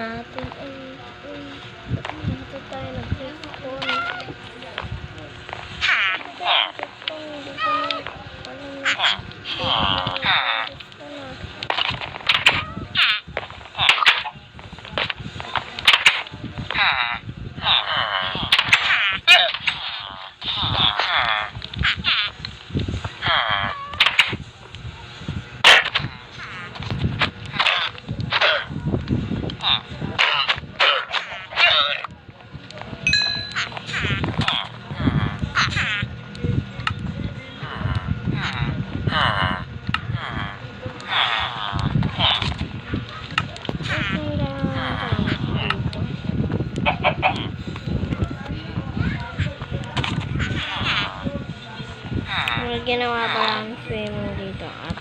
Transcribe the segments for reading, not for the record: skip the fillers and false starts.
natin. Dito tayo nag-respawn. Hindi ko na ginawa pa lang swimming dito at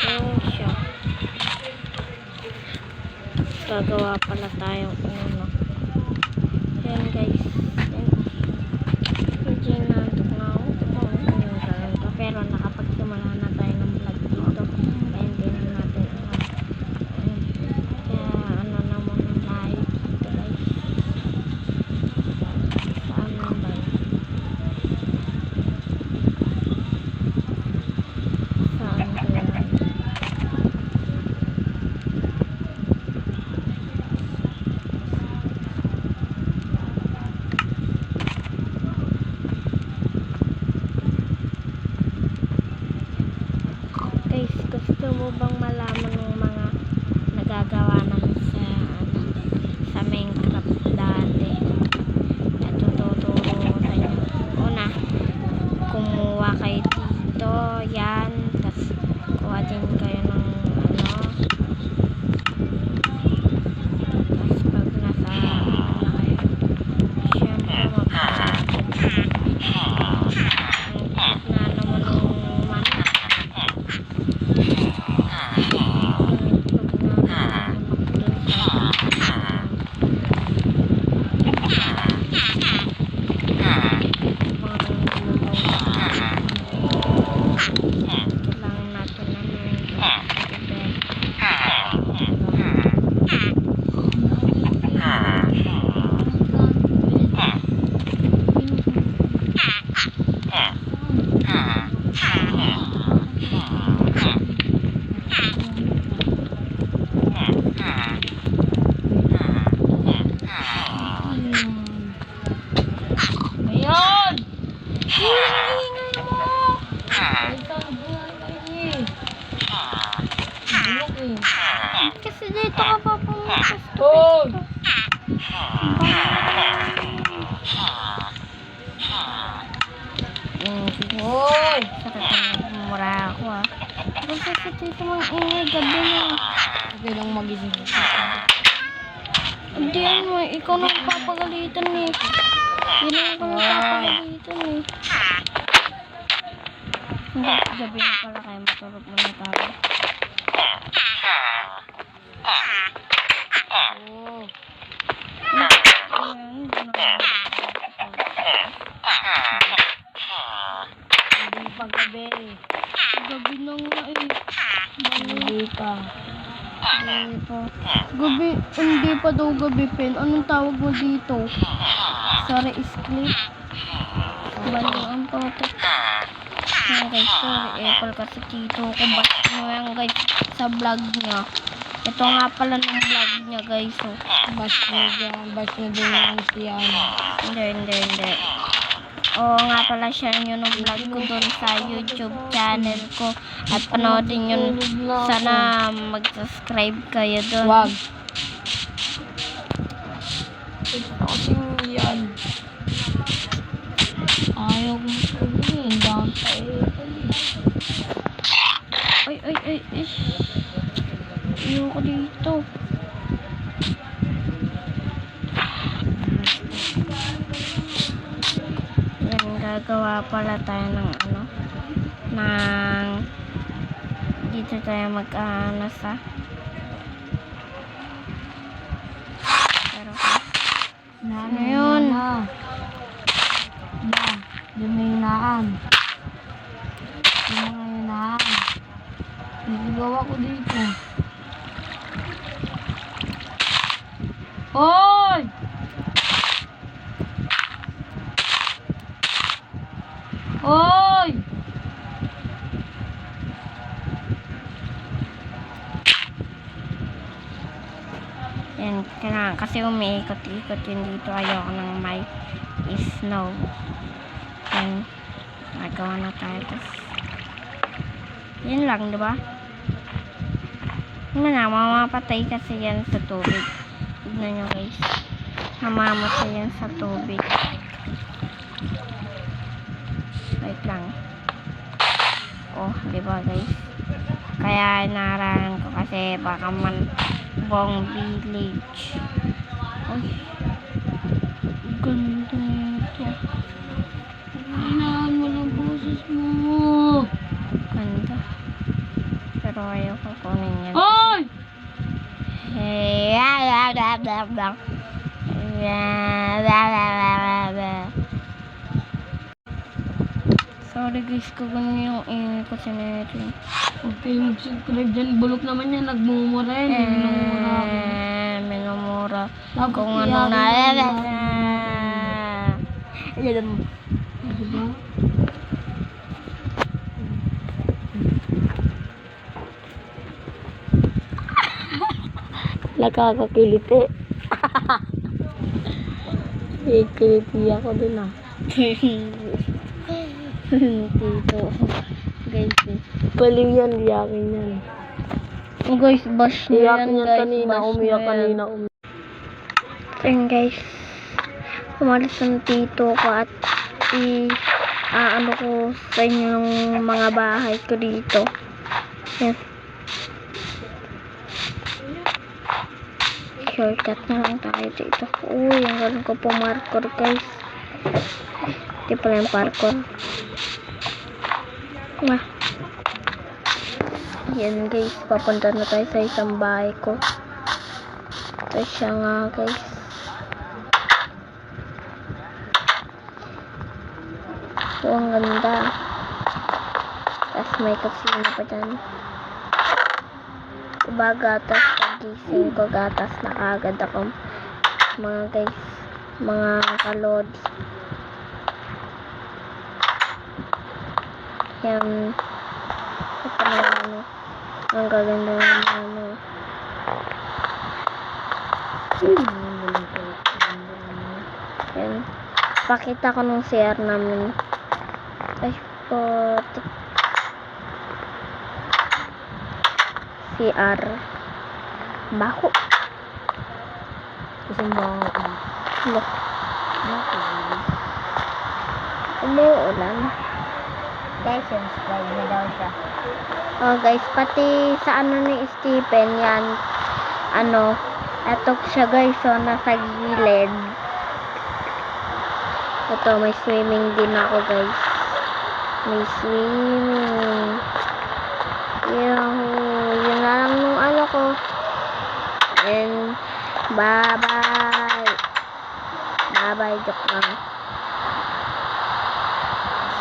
yun siya. Gagawa pala tayong uno. Ayan guys. Medyo nantok na ako. Pero nakapagsimula na tayo ng vlog dito. Kaya hindi na natin alam. Kaya ano na muna tayo dito guys. Saan na ba yun? Gusto mo bang malaman ng mga nagagawa namin sa Minecraft dati? At tututuro ko sa inyo. Una, kumuha kayo dito, yan, tapos kuha din kayo ng tapos pag nasa kayo, syempre na naman ng manok. Kasi dito ka pa pumunta. Hoy! Hoy! Sakit na mura ako ah. Basta sa dito mga ingay gabi na. Okay lang magising. Hindi mo, ikaw na papagalitan eh. Hindi na ako napapagalitan eh. Gabi na pala kayo, matulog muna tayo. Hindi pa gabi. Gabi na nga eh. Hindi pa. Hindi pa. Gabi, hindi pa daw gabi, Pen. Anong tawag mo dito? Sorry, Script. Bali ang photo. Ayan guys, sorry, Apple kasi tito ko. Ba't mo yan guys sa vlog niya. Ito nga pala ng vlog niya guys. Oh. Bash nyo dyan. Bash nyo din yan siya. Hindi. Oo nga pala share nyo ng vlog ko doon sa YouTube channel ko. At panoodin nyo. Sana mag-subscribe kayo doon. Wag. Kasi yan. Ayaw mo sabihin. Ay. Ayoko dito. Yan, gagawa pala tayo ng dito tayo mag-anas pero ano yun? Duminaan. Yung mga yunaan. Nagagawa ko dito. Hoy! Hoy! Yan, kailangan kasi umiikot-ikot yun dito. Ayoko nang may snow. Yan, nagawa na tayo. Tapos, yun lang, diba? Mamapatay kasi yan sa tubig. Tignan nyo guys. Mamamatay yan sa tubig. Wait lang. Oh, diba guys? Kaya nararan ko kasi baka man buong village. Uy. Ganda nito. Hinaan mo ng boses mo. Ganda. Pero ayaw ko kunin yan. Hoy! Sorry guys, kagano yung init ko sinito. Huwag kayo mag-subscribe dyan. Bulok naman yan. Nagmumura yan. Minumura ako. Minumura. Dapat Kung ano na. Ayan mo. Diba? Nakakakiliti. Ikiliti ako din ah. Dito. Guys. Baliw yan, di akin yan. Oh, guys, bash nyo yan, Iyakin yan guys. kanina, Bash umiyak nyo yan. kanina. Ayan, guys. Umalis ang tito ko at ano ko sa inyo ng mga bahay ko dito. Ayan. Shortcut na lang tayo dito. Uy, ang galing ko po parkour, guys. Hindi pala yung parkour. Yan guys, papunta na tayo sa isang bahay ko. Ito siya nga guys. Oh, ang ganda. Tapos may kusina pa dyan. Diba gatas, pagising ko gatas na kagad ako. Mga guys, mga kalod. Yan. Ito na ano. Ang gaganda ng ano. Yan. Pakita ko nung CR namin. Ay, putik. CR. Baho. Isang baho. Look. Umuulan. Guys, subscribe na daw siya. Oh guys, pati sa ano ni Stephen yan. Ano, eto siya guys, so nasa gilid. Ito, may swimming din ako guys. May swimming. Yun na lang nung ano ko. And, bye-bye. Bye-bye, joke lang.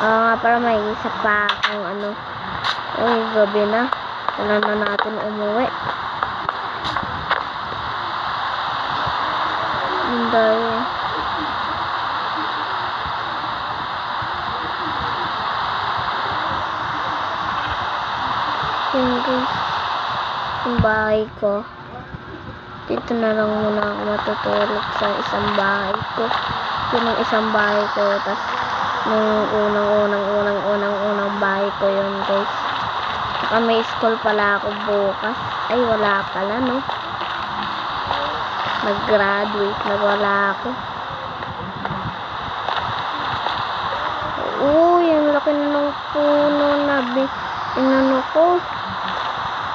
Nga para may isa pa akong ano. Ay, gabi na. Kailan na natin umuwi. Hindi. Yun guys. Yung bahay ko. Dito na lang muna ako matutulog sa isang bahay ko. Yun ang isang bahay ko. Tapos, nung unang bahay ko yun guys. Saka may school pala ako bukas. Ay, wala pala, no? Nag-graduate na wala ako. Uy, ang laki ng puno na inano ko.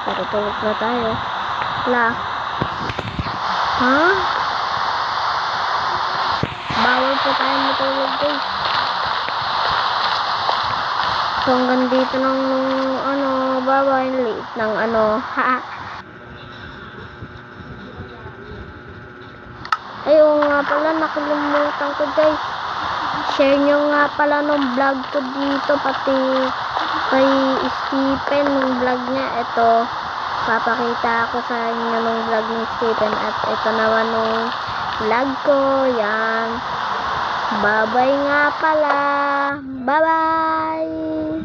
Pero tulog na tayo. La. Ha? Bawal po tayo matulog guys. So, hanggang dito ng ano, bye-bye, liit ng ano, ha? Ayun nga pala, nakalimutan ko guys. Share nyo nga pala nung vlog ko dito, pati kay Stephen, nung vlog niya, ito, papakita ako sa inyo nung vlog ni Stephen at ito naman nung vlog ko. Yan. Bye-bye nga pala. Bye-bye.